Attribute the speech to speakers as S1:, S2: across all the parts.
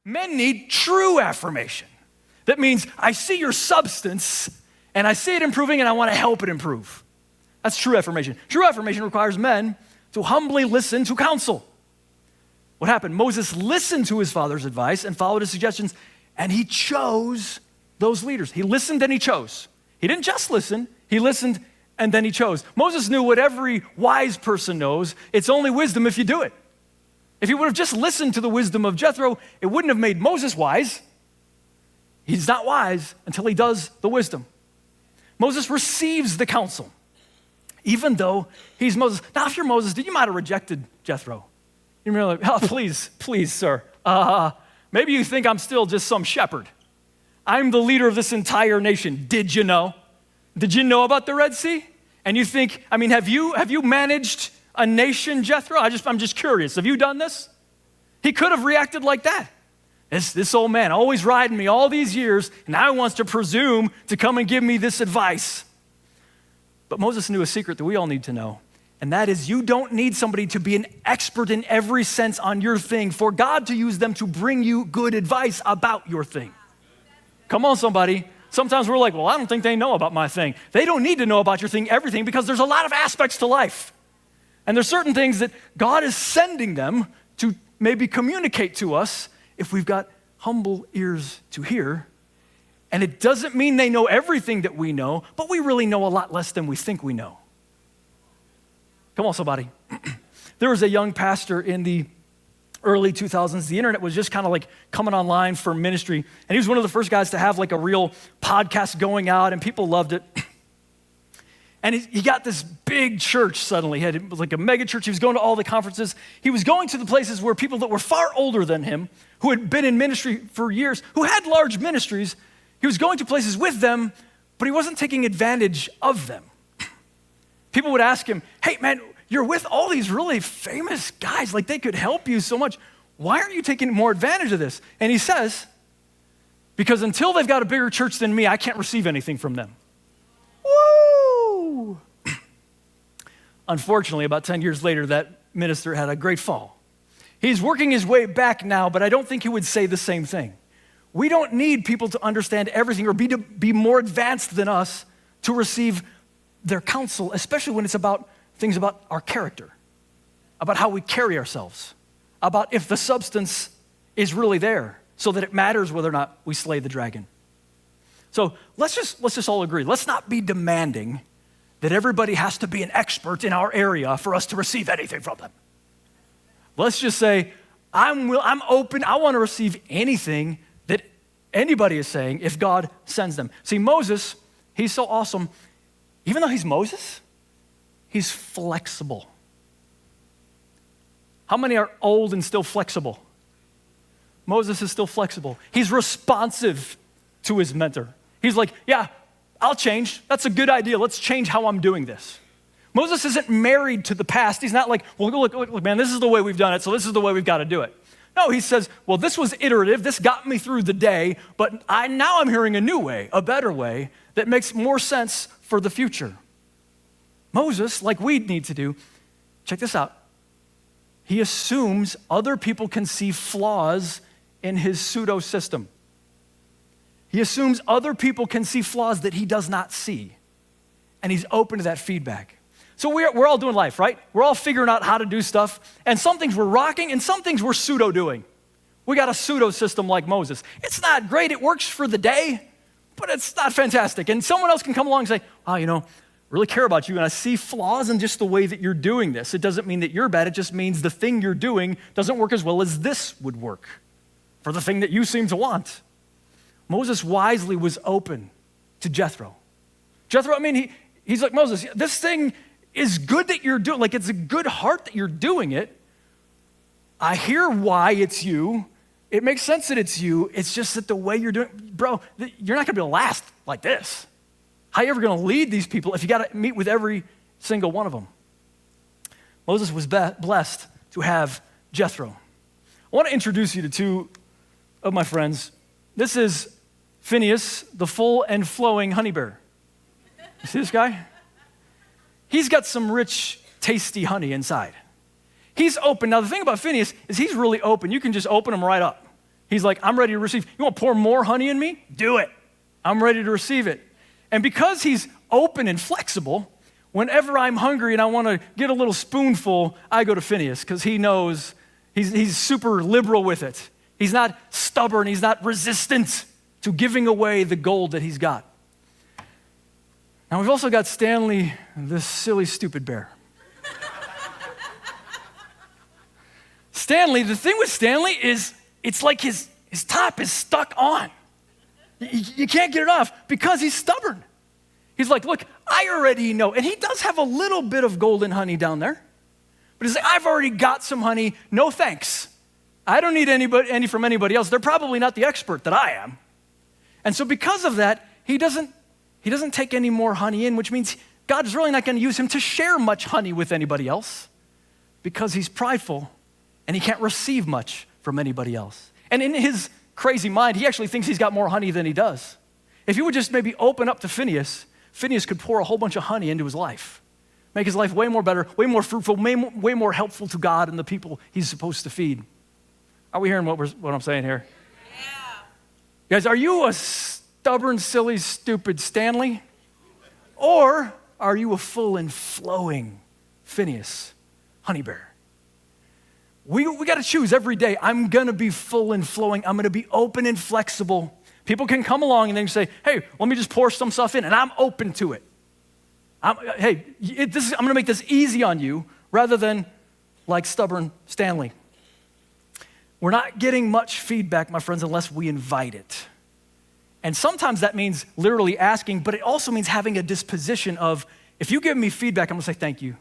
S1: Men need true affirmation. That means I see your substance and I see it improving and I want to help it improve. That's true affirmation. True affirmation requires men to humbly listen to counsel. What happened? Moses listened to his father's advice and followed his suggestions, and he chose those leaders. He listened and he chose. He didn't just listen, he listened and then he chose. Moses knew what every wise person knows. It's only wisdom if you do it. If he would have just listened to the wisdom of Jethro, it wouldn't have made Moses wise. He's not wise until he does the wisdom. Moses receives the counsel, even though he's Moses. Now, if you're Moses, you might have rejected Jethro. You're like, oh, please, sir. Maybe you think I'm still just some shepherd. I'm the leader of this entire nation. Did you know? Did you know about the Red Sea? And you think, have you managed a nation, Jethro? I'm just curious. Have you done this? He could have reacted like that. This old man always riding me all these years, and now he wants to presume to come and give me this advice. But Moses knew a secret that we all need to know, and that is you don't need somebody to be an expert in every sense on your thing for God to use them to bring you good advice about your thing. Come on, somebody. Sometimes we're like, well, I don't think they know about my thing. They don't need to know about your thing, everything, because there's a lot of aspects to life. And there's certain things that God is sending them to maybe communicate to us if we've got humble ears to hear. And it doesn't mean they know everything that we know, but we really know a lot less than we think we know. Come on, somebody. There was a young pastor in the early 2000s. The internet was just kind of like coming online for ministry. And he was one of the first guys to have like a real podcast going out, and people loved it. And he got this big church suddenly. It was like a mega church. He was going to all the conferences. He was going to the places where people that were far older than him, who had been in ministry for years, who had large ministries, he was going to places with them, but he wasn't taking advantage of them. People would ask him, hey man, you're with all these really famous guys, like they could help you so much. Why aren't you taking more advantage of this? And he says, because until they've got a bigger church than me, I can't receive anything from them. Woo! Unfortunately, about 10 years later, that minister had a great fall. He's working his way back now, but I don't think he would say the same thing. We don't need people to understand everything or be more advanced than us to receive their counsel, especially when it's about things about our character, about how we carry ourselves, about if the substance is really there so that it matters whether or not we slay the dragon. So let's just all agree. Let's not be demanding that everybody has to be an expert in our area for us to receive anything from them. Let's just say, I'm open. I want to receive anything that anybody is saying if God sends them. See, Moses, he's so awesome. Even though he's Moses, he's flexible. How many are old and still flexible? Moses is still flexible. He's responsive to his mentor. He's like, yeah, I'll change. That's a good idea. Let's change how I'm doing this. Moses isn't married to the past. He's not like, well, look, man, this is the way we've done it, so this is the way we've got to do it. No, he says, well, this was iterative. This got me through the day, but now I'm hearing a new way, a better way that makes more sense for the future. Moses, like we need to do, check this out. He assumes other people can see flaws in his pseudo system. He assumes other people can see flaws that he does not see, and he's open to that feedback. So we're all doing life, right? We're all figuring out how to do stuff, and some things we're rocking, and some things we're pseudo doing. We got a pseudo system like Moses. It's not great. It works for the day, but it's not fantastic. And someone else can come along and say, oh, I really care about you, and I see flaws in just the way that you're doing this. It doesn't mean that you're bad. It just means the thing you're doing doesn't work as well as this would work for the thing that you seem to want. Moses wisely was open to Jethro. Jethro, he's like, Moses, this thing is good that you're doing, like it's a good heart that you're doing it. I hear why it's you. It makes sense that it's you. It's just that the way you're doing, bro, you're not gonna be able to last like this. How are you ever gonna lead these people if you gotta meet with every single one of them? Moses was blessed to have Jethro. I wanna introduce you to two of my friends. This is Phineas, the full and flowing honey bear. You see this guy? He's got some rich, tasty honey inside. He's open. Now, the thing about Phineas is he's really open. You can just open him right up. He's like, I'm ready to receive. You want to pour more honey in me? Do it. I'm ready to receive it. And because he's open and flexible, whenever I'm hungry and I want to get a little spoonful, I go to Phineas because he knows he's super liberal with it. He's not stubborn. He's not resistant to giving away the gold that he's got. Now, we've also got Stanley, this silly, stupid bear. Stanley, the thing with Stanley is it's like his top is stuck on. You can't get it off because he's stubborn. He's like, look, I already know. And he does have a little bit of golden honey down there. But he's like, I've already got some honey. No thanks. I don't need any from anybody else. They're probably not the expert that I am. And so because of that, he doesn't take any more honey in, which means God's really not going to use him to share much honey with anybody else because he's prideful and he can't receive much from anybody else. And in his crazy mind, he actually thinks he's got more honey than he does. If he would just maybe open up to Phineas, Phineas could pour a whole bunch of honey into his life, make his life way more better, way more fruitful, way more helpful to God and the people he's supposed to feed. Are we hearing what I'm saying here? Yeah. Guys, are you a stubborn, silly, stupid Stanley? Or are you a full and flowing Phineas, honey bear? We got to choose every day. I'm going to be full and flowing. I'm going to be open and flexible. People can come along and they can say, hey, let me just pour some stuff in, and I'm open to it. I'm going to make this easy on you rather than like stubborn Stanley. We're not getting much feedback, my friends, unless we invite it. And sometimes that means literally asking, but it also means having a disposition of, if you give me feedback, I'm going to say thank you.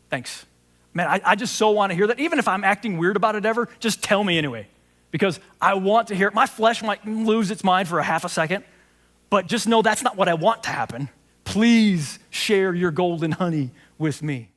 S1: Thanks. Man, I just so want to hear that. Even if I'm acting weird about it ever, just tell me anyway. Because I want to hear it. My flesh might lose its mind for a half a second, but just know that's not what I want to happen. Please share your golden honey with me.